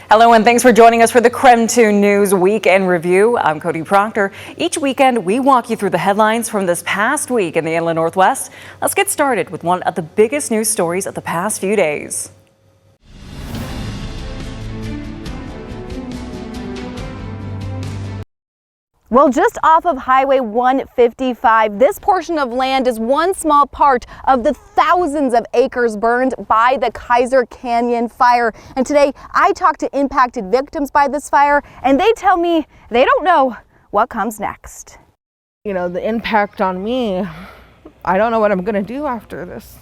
Hello and thanks for joining us for the KREM 2 News Weekend Review. I'm Cody Proctor. Each weekend, we walk you through the headlines from this past week in the Inland Northwest. Let's get started with one of the biggest news stories of the past few days. Well, just off of Highway 155, this portion of land is one small part of the thousands of acres burned by the Kaiser Canyon Fire. And today, I talked to impacted victims by this fire, and they tell me they don't know what comes next. You know, the impact on me, I don't know what I'm going to do after this.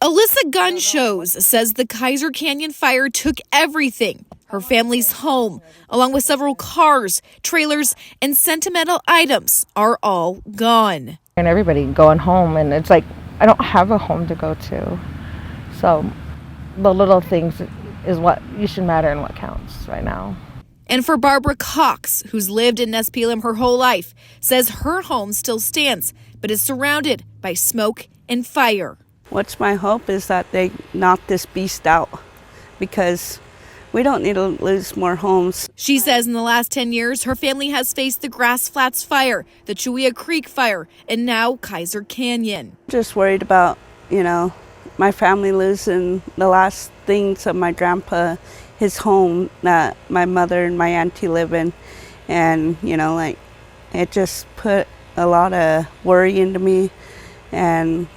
Alyssa Gunn Shows says the Kaiser Canyon Fire took everything. Her family's home, along with several cars, trailers, and sentimental items are all gone. And everybody going home, and it's like, I don't have a home to go to. So the little things is what you should matter and what counts right now. And for Barbara Cox, who's lived in Nespelem her whole life, says her home still stands, but is surrounded by smoke and fire. What's my hope is that they knock this beast out, because we don't need to lose more homes. She says in the last 10 years, her family has faced the Grass Flats fire, the Chewia Creek fire, and now Kaiser Canyon. Just worried about, my family losing the last things of my grandpa, his home that my mother and my auntie live in. And, it just put a lot of worry into me. And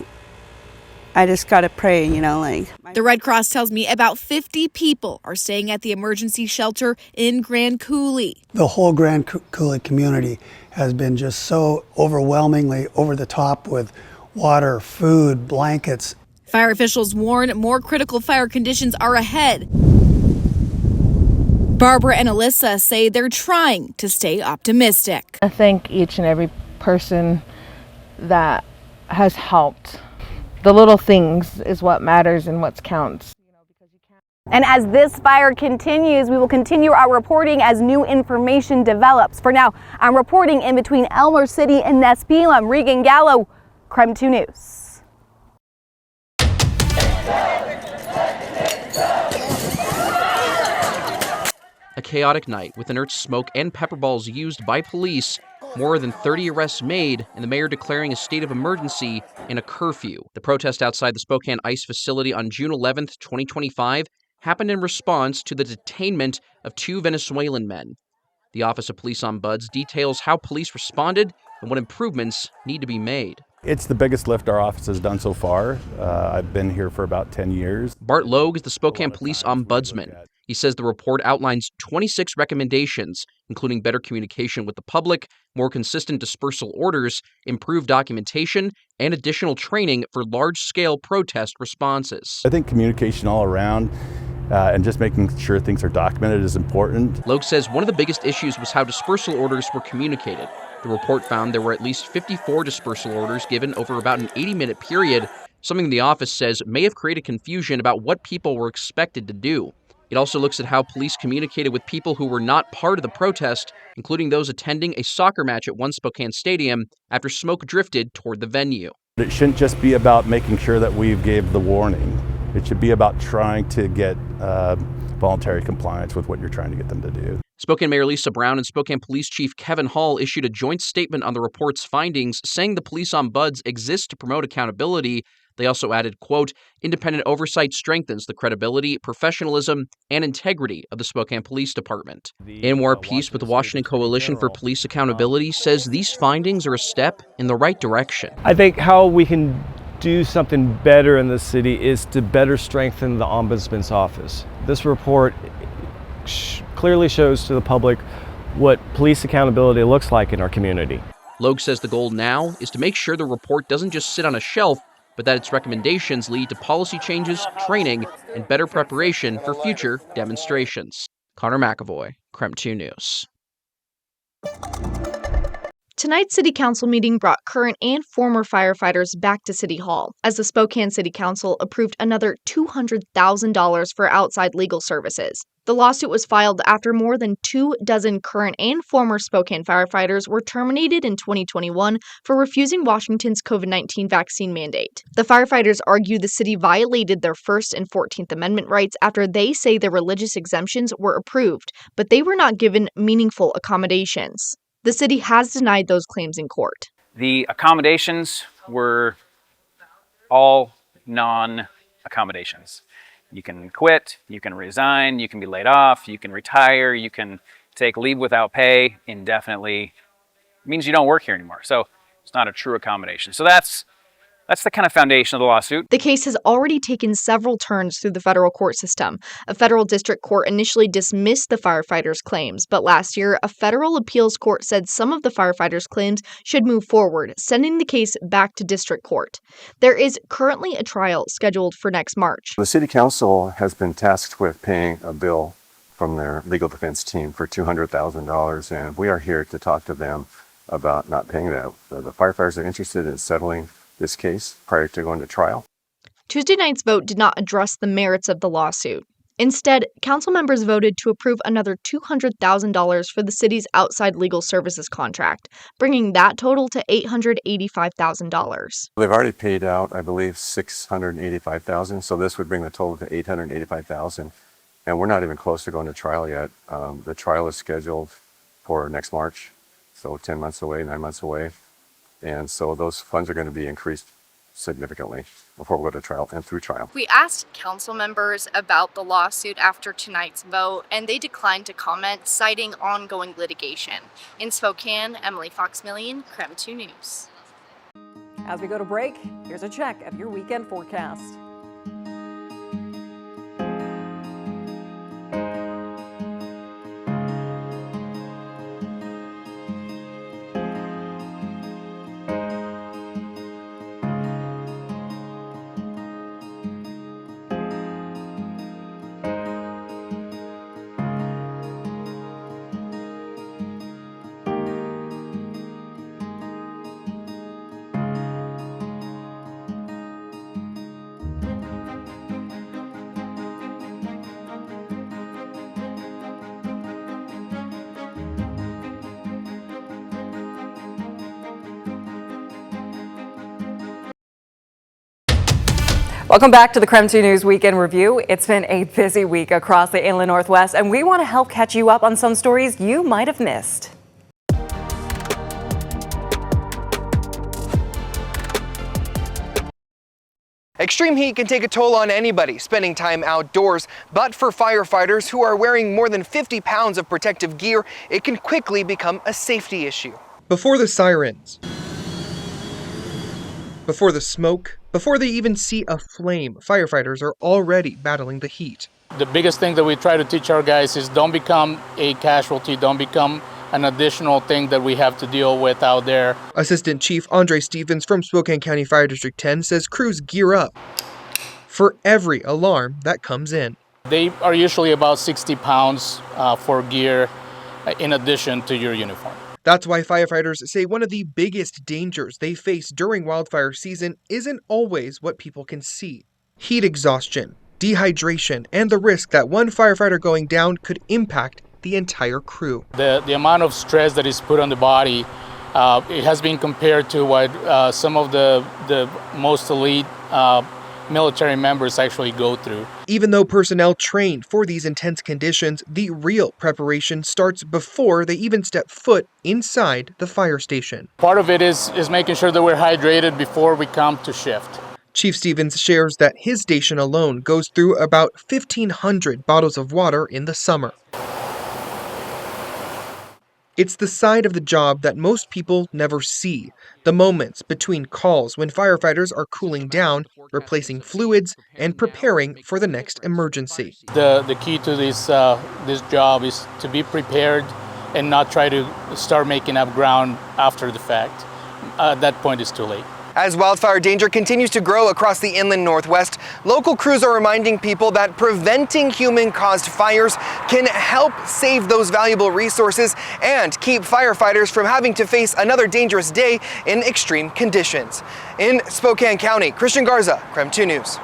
I just got to pray, The Red Cross tells me about 50 people are staying at the emergency shelter in Grand Coulee. The whole Grand Coulee community has been just so overwhelmingly over the top with water, food, blankets. Fire officials warn more critical fire conditions are ahead. Barbara and Alyssa say they're trying to stay optimistic. I thank each and every person that has helped. The little things is what matters and what counts. And as this fire continues, we will continue our reporting as new information develops. For now, I'm reporting in between Elmer City and Nespelem. Regan Gallo, KREM 2 News. A chaotic night with inert smoke and pepper balls used by police, more than 30 arrests made, and the mayor declaring a state of emergency and a curfew. The protest outside the Spokane ICE facility on June 11th, 2025 happened in response to the detainment of 2 Venezuelan men. The Office of Police Ombuds details how police responded and what improvements need to be made. It's the biggest lift our office has done so far. I've been here for about 10 years. Bart Logue is the Spokane Police Ombudsman. He says the report outlines 26 recommendations, including better communication with the public, more consistent dispersal orders, improved documentation, and additional training for large-scale protest responses. I think communication all around and just making sure things are documented is important. Logue says one of the biggest issues was how dispersal orders were communicated. The report found there were at least 54 dispersal orders given over about an 80-minute period, something the office says may have created confusion about what people were expected to do. It also looks at how police communicated with people who were not part of the protest, including those attending a soccer match at one Spokane stadium after smoke drifted toward the venue. It shouldn't just be about making sure that we gave the warning. It should be about trying to get voluntary compliance with what you're trying to get them to do. Spokane Mayor Lisa Brown and Spokane Police Chief Kevin Hall issued a joint statement on the report's findings, saying the police ombuds exist to promote accountability. They also added, quote, independent oversight strengthens the credibility, professionalism, and integrity of the Spokane Police Department. Anwar Peace with the Washington Coalition for Police Accountability says these findings are a step in the right direction. I think how we can do something better in the city is to better strengthen the Ombudsman's office. This report clearly shows to the public what police accountability looks like in our community. Logue says the goal now is to make sure the report doesn't just sit on a shelf, but that its recommendations lead to policy changes, training, and better preparation for future demonstrations. Connor McAvoy, KREM 2 News. Tonight's City Council meeting brought current and former firefighters back to City Hall as the Spokane City Council approved another $200,000 for outside legal services. The lawsuit was filed after more than 24 current and former Spokane firefighters were terminated in 2021 for refusing Washington's COVID-19 vaccine mandate. The firefighters argue the city violated their First and 14th Amendment rights after they say their religious exemptions were approved, but they were not given meaningful accommodations. The city has denied those claims in court. The accommodations were all non-accommodations. You can quit, you can resign, you can be laid off, you can retire, you can take leave without pay indefinitely. It means you don't work here anymore. So it's not a true accommodation. So that's the kind of foundation of the lawsuit. The case has already taken several turns through the federal court system. A federal district court initially dismissed the firefighters' claims, but last year, a federal appeals court said some of the firefighters' claims should move forward, sending the case back to district court. There is currently a trial scheduled for next March. The City Council has been tasked with paying a bill from their legal defense team for $200,000, and we are here to talk to them about not paying that. The firefighters are interested in settling this case prior to going to trial. Tuesday night's vote did not address the merits of the lawsuit. Instead, council members voted to approve another $200,000 for the city's outside legal services contract, bringing that total to $885,000. They've already paid out, I believe, $685,000, so this would bring the total to $885,000, and we're not even close to going to trial yet. The trial is scheduled for next March, so 10 months away, 9 months away. And so those funds are going to be increased significantly before we go to trial and through trial. We asked council members about the lawsuit after tonight's vote, and they declined to comment, citing ongoing litigation. In Spokane, Emily Fox-Millian, KREM 2 News. As we go to break, here's a check of your weekend forecast. Welcome back to the KREM 2 News Weekend Review. It's been a busy week across the Inland Northwest, and we want to help catch you up on some stories you might have missed. Extreme heat can take a toll on anybody spending time outdoors, but for firefighters who are wearing more than 50 pounds of protective gear, it can quickly become a safety issue. Before the sirens, before the smoke, before they even see a flame, firefighters are already battling the heat. The biggest thing that we try to teach our guys is don't become a casualty, don't become an additional thing that we have to deal with out there. Assistant Chief Andre Stevens from Spokane County Fire District 10 says crews gear up for every alarm that comes in. They are usually about 60 pounds for gear in addition to your uniform. That's why firefighters say one of the biggest dangers they face during wildfire season isn't always what people can see. Heat exhaustion, dehydration, and the risk that one firefighter going down could impact the entire crew. The amount of stress that is put on the body, it has been compared to what some of the most elite military members actually go through. Even though personnel train for these intense conditions, the real preparation starts before they even step foot inside the fire station. Part of it is making sure that we're hydrated before we come to shift. Chief Stevens shares that his station alone goes through about 1,500 bottles of water in the summer. It's the side of the job that most people never see, the moments between calls when firefighters are cooling down, replacing fluids, and preparing for the next emergency. The key to this job is to be prepared and not try to start making up ground after the fact. At that point, it's too late. As wildfire danger continues to grow across the inland Northwest, local crews are reminding people that preventing human-caused fires can help save those valuable resources and keep firefighters from having to face another dangerous day in extreme conditions. In Spokane County, Christian Garza, KREM 2 News.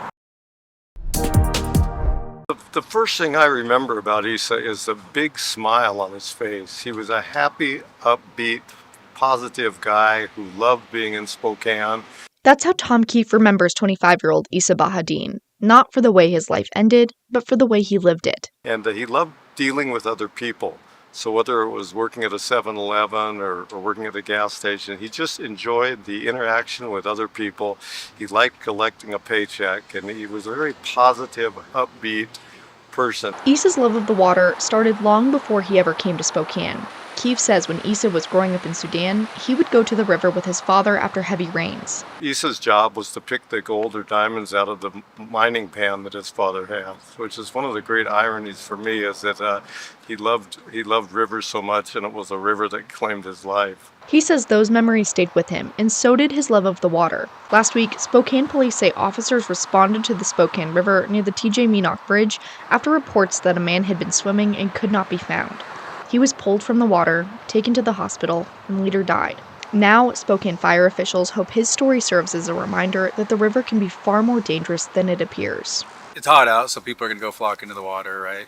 The first thing I remember about Isa is the big smile on his face. He was a happy, upbeat, positive guy who loved being in Spokane. That's how Tom Keefe remembers 25-year-old Isa Bahadine, not for the way his life ended, but for the way he lived it. And he loved dealing with other people. So whether it was working at a 7-Eleven or working at a gas station, he just enjoyed the interaction with other people. He liked collecting a paycheck, and he was a very positive, upbeat person. Isa's love of the water started long before he ever came to Spokane. Keefe says when Isa was growing up in Sudan, he would go to the river with his father after heavy rains. Isa's job was to pick the gold or diamonds out of the mining pan that his father had, which is one of the great ironies for me, is that he loved rivers so much, and it was a river that claimed his life. He says those memories stayed with him, and so did his love of the water. Last week, Spokane police say officers responded to the Spokane River near the TJ Meanock Bridge after reports that a man had been swimming and could not be found. He was pulled from the water, taken to the hospital, and later died. Now, Spokane fire officials hope his story serves as a reminder that the river can be far more dangerous than it appears. It's hot out, so people are going to go flock into the water, right?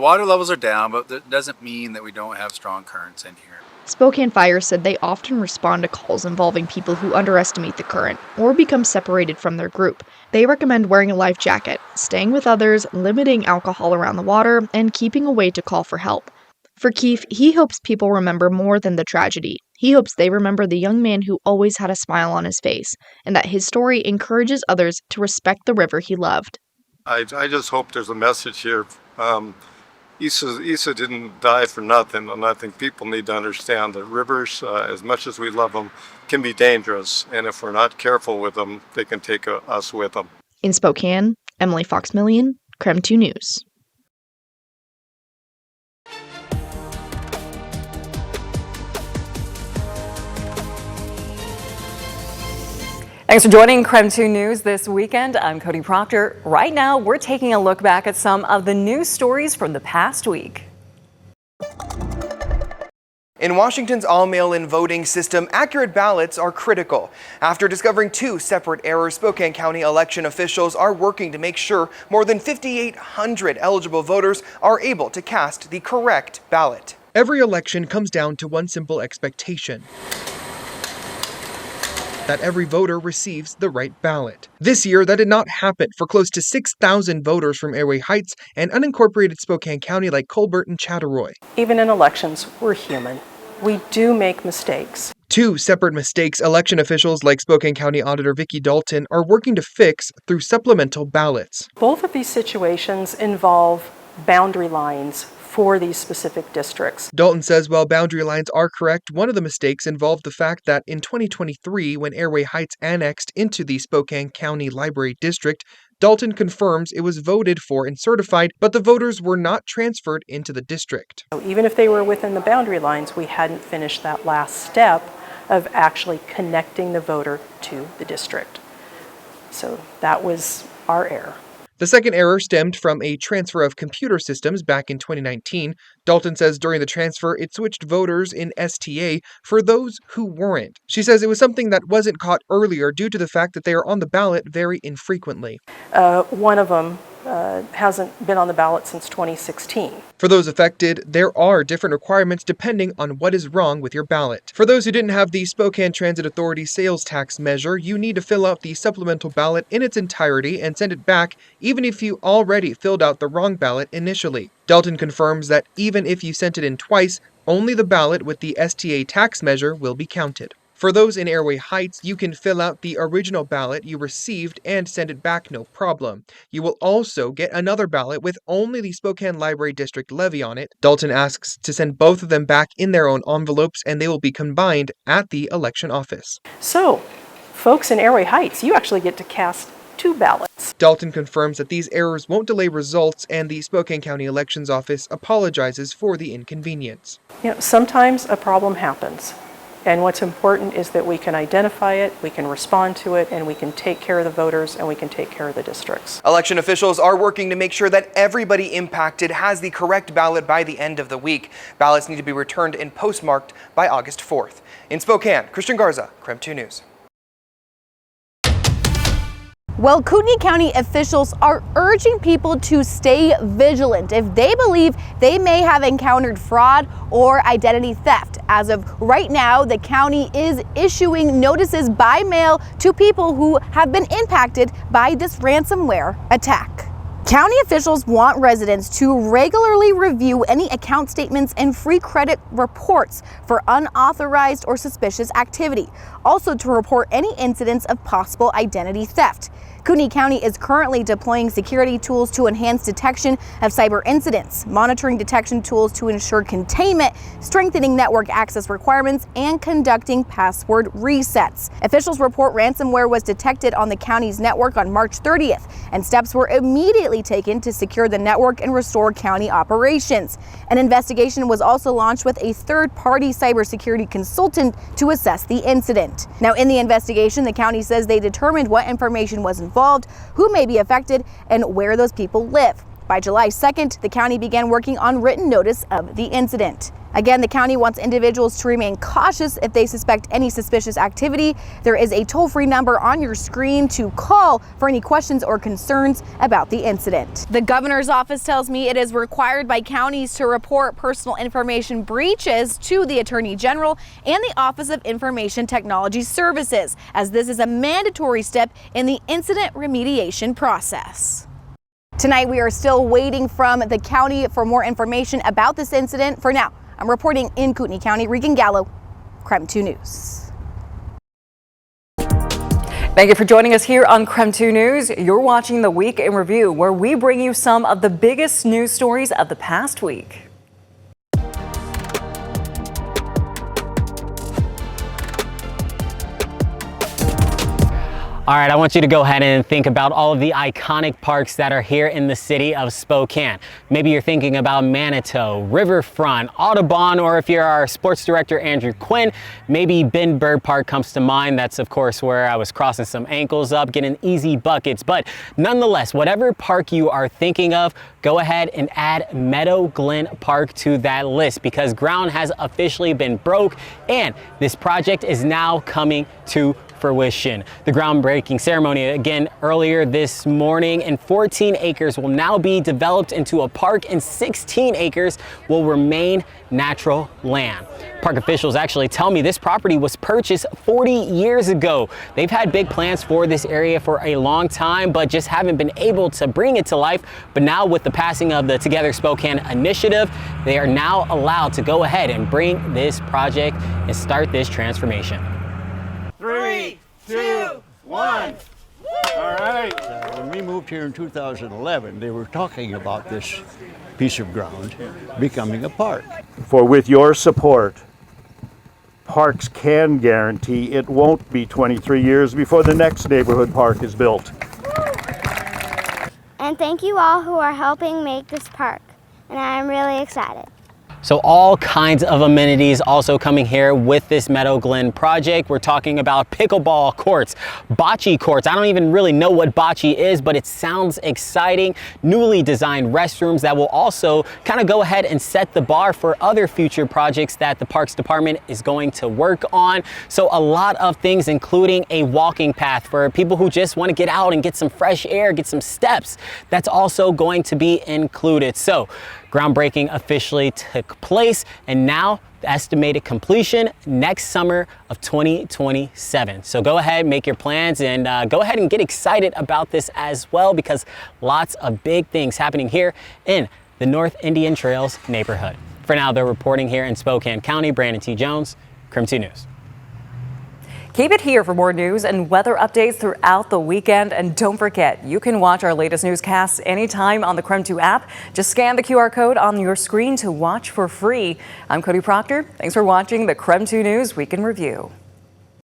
Water levels are down, but that doesn't mean that we don't have strong currents in here. Spokane Fire said they often respond to calls involving people who underestimate the current or become separated from their group. They recommend wearing a life jacket, staying with others, limiting alcohol around the water, and keeping a way to call for help. For Keefe, he hopes people remember more than the tragedy. He hopes they remember the young man who always had a smile on his face, and that his story encourages others to respect the river he loved. I just hope there's a message here. Isa didn't die for nothing, and I think people need to understand that rivers, as much as we love them, can be dangerous, and if we're not careful with them, they can take us with them. In Spokane, Emily Fox-Millian, KREM 2 News. Thanks for joining KREM 2 News this weekend. I'm Cody Proctor. Right now, we're taking a look back at some of the news stories from the past week. In Washington's all-mail-in voting system, accurate ballots are critical. After discovering 2 separate errors, Spokane County election officials are working to make sure more than 5,800 eligible voters are able to cast the correct ballot. Every election comes down to one simple expectation: that every voter receives the right ballot. This year, that did not happen for close to 6,000 voters from Airway Heights and unincorporated Spokane County like Colbert and Chattaroy. Even in elections, we're human. We do make mistakes. 2 separate mistakes election officials like Spokane County Auditor Vicki Dalton are working to fix through supplemental ballots. Both of these situations involve boundary lines for these specific districts. Dalton says while boundary lines are correct, one of the mistakes involved the fact that in 2023, when Airway Heights annexed into the Spokane County Library District, Dalton confirms it was voted for and certified, but the voters were not transferred into the district. So even if they were within the boundary lines, we hadn't finished that last step of actually connecting the voter to the district. So that was our error. The second error stemmed from a transfer of computer systems back in 2019. Dalton says during the transfer, it switched voters in STA for those who weren't. She says it was something that wasn't caught earlier due to the fact that they are on the ballot very infrequently. One of them hasn't been on the ballot since 2016. For those affected, there are different requirements depending on what is wrong with your ballot. For those who didn't have the Spokane Transit Authority sales tax measure, you need to fill out the supplemental ballot in its entirety and send it back even if you already filled out the wrong ballot initially. Dalton confirms that even if you sent it in twice, only the ballot with the STA tax measure will be counted. For those in Airway Heights, you can fill out the original ballot you received and send it back no problem. You will also get another ballot with only the Spokane Library District levy on it. Dalton asks to send both of them back in their own envelopes, and they will be combined at the election office. So, folks in Airway Heights, you actually get to cast 2 ballots. Dalton confirms that these errors won't delay results, and the Spokane County Elections Office apologizes for the inconvenience. Sometimes a problem happens. And what's important is that we can identify it, we can respond to it, and we can take care of the voters and we can take care of the districts. Election officials are working to make sure that everybody impacted has the correct ballot by the end of the week. Ballots need to be returned and postmarked by August 4th. In Spokane, Christian Garza, KREM 2 News. Well, Kootenai County officials are urging people to stay vigilant if they believe they may have encountered fraud or identity theft. As of right now, the county is issuing notices by mail to people who have been impacted by this ransomware attack. County officials want residents to regularly review any account statements and free credit reports for unauthorized or suspicious activity. Also to report any incidents of possible identity theft. Kootenai County is currently deploying security tools to enhance detection of cyber incidents, monitoring detection tools to ensure containment, strengthening network access requirements, and conducting password resets. Officials report ransomware was detected on the county's network on March 30th, and steps were immediately taken to secure the network and restore county operations. An investigation was also launched with a third-party cybersecurity consultant to assess the incident. Now, in the investigation, the county says they determined what information was involved, who may be affected, and where those people live. By July 2nd, the county began working on written notice of the incident. Again, the county wants individuals to remain cautious if they suspect any suspicious activity. There is a toll-free number on your screen to call for any questions or concerns about the incident. The governor's office tells me it is required by counties to report personal information breaches to the Attorney General and the Office of Information Technology Services, as this is a mandatory step in the incident remediation process. Tonight, we are still waiting from the county for more information about this incident. For now, I'm reporting in Kootenai County. Regan Gallo, KREM 2 News. Thank you for joining us here on KREM 2 News. You're watching the Week in Review, where we bring you some of the biggest news stories of the past week. All right, I want you to go ahead and think about all of the iconic parks that are here in the city of Spokane. Maybe you're thinking about Manitou, Riverfront, Audubon, or if you're our sports director, Andrew Quinn, maybe Ben Bird Park comes to mind. That's, of course, where I was crossing some ankles up, getting easy buckets. But nonetheless, whatever park you are thinking of, go ahead and add Meadow Glen Park to that list, because ground has officially been broke and this project is now coming to fruition. The groundbreaking ceremony again earlier this morning, and 14 acres will now be developed into a park and 16 acres will remain natural land. Park officials actually tell me this property was purchased 40 years ago. They've had big plans for this area for a long time, but just haven't been able to bring it to life. But now with the passing of the Together Spokane initiative, they are now allowed to go ahead and bring this project and start this transformation. 3, 2, 1. All right. When we moved here in 2011, they were talking about this piece of ground becoming a park. For with your support, Parks can guarantee it won't be 23 years before the next neighborhood park is built. And thank you all who are helping make this park, and I am really excited. So all kinds of amenities also coming here with this Meadow Glen project. We're talking about pickleball courts, bocce courts. I don't even really know what bocce is, but it sounds exciting. Newly designed restrooms that will also kind of go ahead and set the bar for other future projects that the Parks Department is going to work on. So a lot of things, including a walking path for people who just want to get out and get some fresh air, get some steps. That's also going to be included. So groundbreaking officially took place, and now the estimated completion next summer of 2027. So go ahead, make your plans, and go ahead and get excited about this as well, because lots of big things happening here in the North Indian Trails neighborhood. For now, they're reporting here in Spokane County. Brandon T. Jones, KREM 2 News. Keep it here for more news and weather updates throughout the weekend. And don't forget, you can watch our latest newscasts anytime on the KREM 2 app. Just scan the QR code on your screen to watch for free. I'm Cody Proctor. Thanks for watching the KREM 2 News Week in Review.